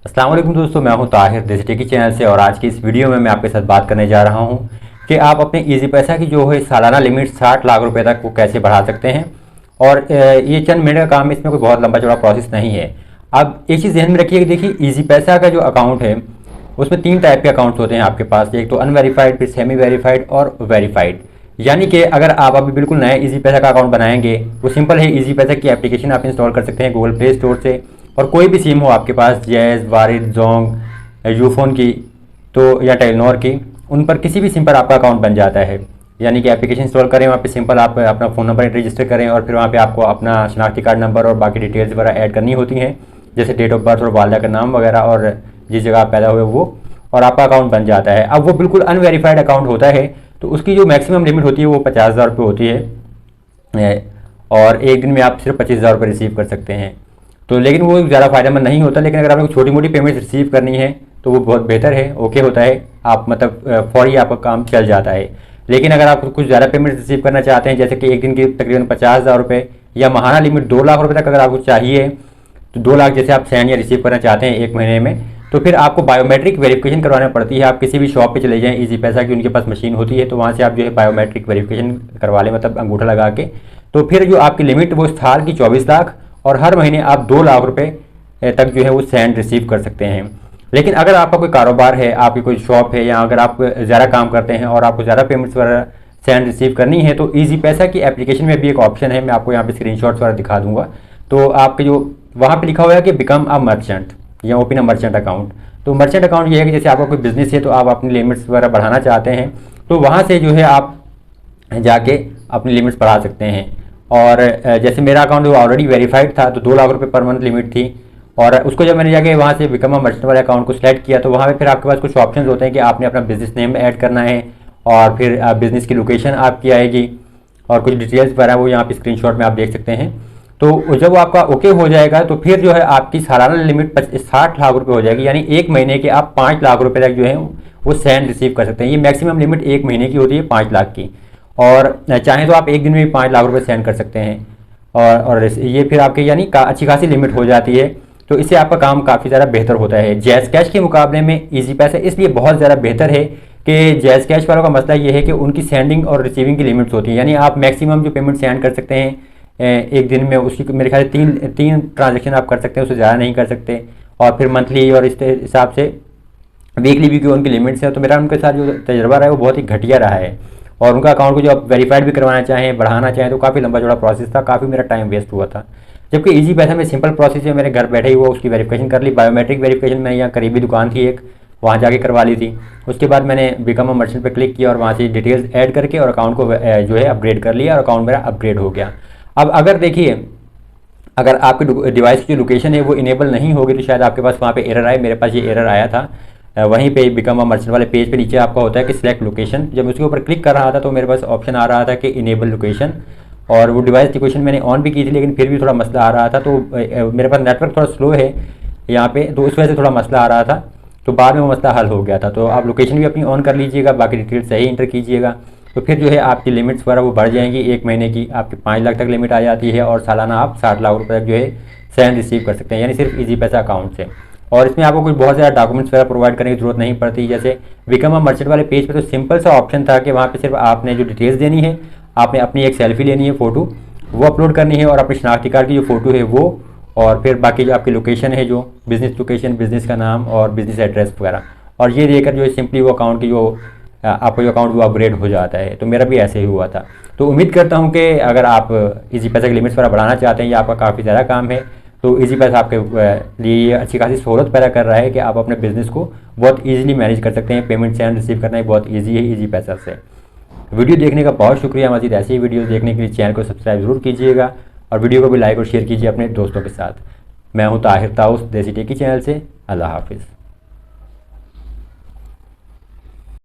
अस्सलाम वालेकुम दोस्तों, मैं हूं ताहिर देसी टेकी चैनल से। और आज की इस वीडियो में मैं आपके साथ बात करने जा रहा हूं कि आप अपने इजी पैसा की जो है सालाना लिमिट 60 लाख रुपए तक वो कैसे बढ़ा सकते हैं। और ये चंद मिनट का काम है, इसमें कोई बहुत लंबा चौड़ा प्रोसेस नहीं है। अब एक चीज़ ध्यान में रखिए कि देखिए, इजी पैसा का जो अकाउंट है उसमें 3 टाइप के अकाउंट्स होते हैं आपके पास। एक तो अनवेरीफाइड, फिर सेमी वेरीफाइड और वेरीफाइड। यानी कि अगर आप अभी बिल्कुल नया इजी पैसा का अकाउंट बनाएंगे, वो सिंपल है। इजी पैसा की एप्लीकेशन आप इंस्टॉल कर सकते हैं गूगल प्ले स्टोर से, और कोई भी सिम हो आपके पास, जैज़, वारिद, जोंग, यूफोन की तो या टेलीनॉर की, उन पर किसी भी सिम पर आपका अकाउंट बन जाता है। यानी कि एप्लीकेशन इंस्टॉल करें, वहाँ पे सिंपल आप अपना फ़ोन नंबर रजिस्टर करें और फिर वहाँ पे आपको अपना शनाख्ती कार्ड नंबर और बाकी डिटेल्स वगैरह ऐड करनी होती हैं, जैसे डेट ऑफ बर्थ और वालदा का नाम वगैरह और जिस जगह आप पैदा हुए वो, और आपका अकाउंट बन जाता है। अब वो बिल्कुल अनवेरीफाइड अकाउंट होता है, तो उसकी जो मैक्सिमम लिमिट होती है वो 50,000 रुपये होती है, और एक दिन में आप सिर्फ 25,000 रुपये रिसीव कर सकते हैं। तो लेकिन वो ज़्यादा फायदेमंद नहीं होता। लेकिन अगर आपको छोटी मोटी पेमेंट्स रिसीव करनी है तो वो बहुत बेहतर है, ओके होता है। आप मतलब फौरी आपका काम चल जाता है। लेकिन अगर आप कुछ ज़्यादा पेमेंट रिसीव करना चाहते हैं, जैसे कि एक दिन की तकरीबन 50,000 रुपये या माहाना लिमिट 2 लाख रुपये तक अगर आपको चाहिए, तो 2 लाख जैसे आप सेंड या रिसीव करना चाहते हैं एक महीने में, तो फिर आपको बायोमेट्रिक वेरिफिकेशन करवाना पड़ती है। आप किसी भी शॉप पे चले जाएं, इजी पैसा की उनके पास मशीन होती है, तो वहाँ से आप जो है बायोमेट्रिक वेरिफिकेशन करवा लें, मतलब अंगूठा लगा के। तो फिर जो आपकी लिमिट वो साल की 24 लाख, और हर महीने आप 2 लाख रुपये तक जो है वो सेंड रिसीव कर सकते हैं। लेकिन अगर आपका कोई कारोबार है, आपकी कोई शॉप है, या अगर आप ज़्यादा काम करते हैं और आपको ज़्यादा पेमेंट्स वगैरह सेंड रिसीव करनी है, तो इजी पैसा की एप्लीकेशन में भी एक ऑप्शन है। मैं आपको यहाँ पे स्क्रीनशॉट्स वगैरह दिखा दूंगा। तो आपके जो वहाँ पे लिखा हुआ है कि बिकम अ मर्चेंट या ओपन अ मर्चेंट अकाउंट। तो मर्चेंट अकाउंट ये है कि जैसे आपका कोई बिजनेस है, तो आप अपनी लिमिट्स वगैरह बढ़ाना चाहते हैं, तो वहाँ से जो है आप जाके अपनी लिमिट्स बढ़ा सकते हैं। और जैसे मेरा अकाउंट ऑलरेडी वेरीफाइड था, तो 2 लाख रुपए पर मंथ लिमिट थी। और उसको जब मैंने जाके वहाँ से बिकम अ मर्चेंट वाले अकाउंट को सिलेक्ट किया, तो वहाँ पे फिर आपके पास कुछ ऑप्शंस होते हैं कि आपने अपना बिजनेस नेम ऐड करना है, और फिर बिजनेस की लोकेशन आपकी आएगी, और कुछ डिटेल्स वगैरह वो यहाँ पे स्क्रीनशॉट में आप देख सकते हैं। तो जब आपका ओके हो जाएगा, तो फिर जो है आपकी सालाना लिमिट 60 लाख रुपये हो जाएगी। यानी एक महीने के आप 5 लाख रुपये तक जो है वो सेंड रिसीव कर सकते हैं। ये मैक्सिमम लिमिट एक महीने की होती है 5 लाख की, और चाहें तो आप एक दिन में भी 5 लाख रुपये सेंड कर सकते हैं। और ये फिर आपके यानी अच्छी खासी लिमिट हो जाती है। तो इससे आपका काम काफ़ी ज़्यादा बेहतर होता है। जैज़ कैश के मुकाबले में इजी पैसा इसलिए बहुत ज़्यादा बेहतर है कि जैज़ कैश वालों का मसला ये है कि उनकी सेंडिंग और रिसीविंग की लिमिट्स होती हैं। यानी आप मैक्सिमम जो पेमेंट सेंड कर सकते हैं एक दिन में, उसकी मेरे ख्याल से तीन ट्रांजेक्शन आप कर सकते हैं, उससे ज़्यादा नहीं कर सकते। और फिर मंथली और इस हिसाब से वीकली भी उनकी लिमिट्स है। तो मेरा उनके साथ जो तजर्बा रहा है वो बहुत ही घटिया रहा है। और उनका अकाउंट को जो आप वेरीफाइड भी करवाना चाहें, बढ़ाना चाहें, तो काफ़ी लंबा चौड़ा प्रोसेस था, काफ़ी मेरा टाइम वेस्ट हुआ था। जबकि इजी पैसा में सिंपल प्रोसेस है, मेरे घर बैठे ही वो उसकी वेरिफिकेशन कर ली। बायोमेट्रिक वेरिफिकेशन में यहाँ करीबी दुकान थी एक, वहाँ जाके करवा ली थी। उसके बाद मैंने बिकम अ मर्चेंट पे क्लिक किया और वहाँ से डिटेल्स ऐड करके और अकाउंट को जो है अपग्रेड कर लिया, और अकाउंट मेरा अपग्रेड हो गया। अब अगर देखिए, अगर आपके डिवाइस की जो लोकेशन है वो इनेबल नहीं होगी, तो शायद आपके पास वहाँ पे एरर आए। मेरे पास ये एरर आया था। वहीं पे बिकम अ मर्चेंट वाले पेज पे नीचे आपका होता है कि सिलेक्ट लोकेशन। जब मैं उसके ऊपर क्लिक कर रहा था, तो मेरे पास ऑप्शन आ रहा था कि इनेबल लोकेशन, और वो डिवाइस लोकेशन मैंने ऑन भी की थी, लेकिन फिर भी थोड़ा मसला आ रहा था। तो मेरे पास नेटवर्क थोड़ा स्लो है यहाँ पे, तो उस वजह से थोड़ा मसला आ रहा था। तो बाद में वो मसला हल हो गया था। तो आप लोकेशन भी अपनी ऑन कर लीजिएगा, बाकी डिटेल्स सही इंटर कीजिएगा, तो फिर जो है आपकी लिमिट्स वगैरह वो बढ़ जाएंगी। एक महीने की आपकी 5 लाख तक लिमिट आ जाती है, और सालाना आप 60 लाख रुपये तक जो है सेंड रिसीव कर सकते हैं, यानी सिर्फ इजी पैसा अकाउंट से। और इसमें आपको कुछ बहुत ज़्यादा डॉक्यूमेंट्स वगैरह प्रोवाइड करने की जरूरत नहीं पड़ती। जैसे बिकम अ मर्चेंट वाले पेज पे तो सिंपल सा ऑप्शन था कि वहाँ पे सिर्फ आपने जो डिटेल्स देनी है, आपने अपनी एक सेल्फी लेनी है, फ़ोटो वो अपलोड करनी है, और अपनी शनाख्ती कार्ड की जो फ़ोटो है वो, और फिर बाकी जो आपकी लोकेशन है, जो बिज़नेस लोकेशन, बिज़नेस का नाम और बिज़नेस एड्रेस वगैरह, और ये देकर जो है सिंपली वो अकाउंट की जो आपका जो अकाउंट वो अपग्रेड हो जाता है। तो मेरा भी ऐसे ही हुआ था। तो उम्मीद करता हूँ कि अगर आप इजी पैसा की लिमिट्स वगैरह बढ़ाना चाहते हैं, या आपका काफ़ी ज़्यादा काम है, तो इजी पैसा आपके लिए अच्छी खासी सहूलत पैदा कर रहा है कि आप अपने बिजनेस को बहुत ईजिली मैनेज कर सकते हैं। पेमेंट सेंड रिसीव करना ही बहुत ईजी है इजी पैसा से। वीडियो देखने का बहुत शुक्रिया। मज़ीद ऐसी ही वीडियोज़ देखने के लिए चैनल को सब्सक्राइब जरूर कीजिएगा, और वीडियो को भी लाइक और शेयर कीजिए अपने दोस्तों के साथ। मैं हूँ ताहिर ताउस देसी टेकी चैनल से। अल्लाह हाफिज़।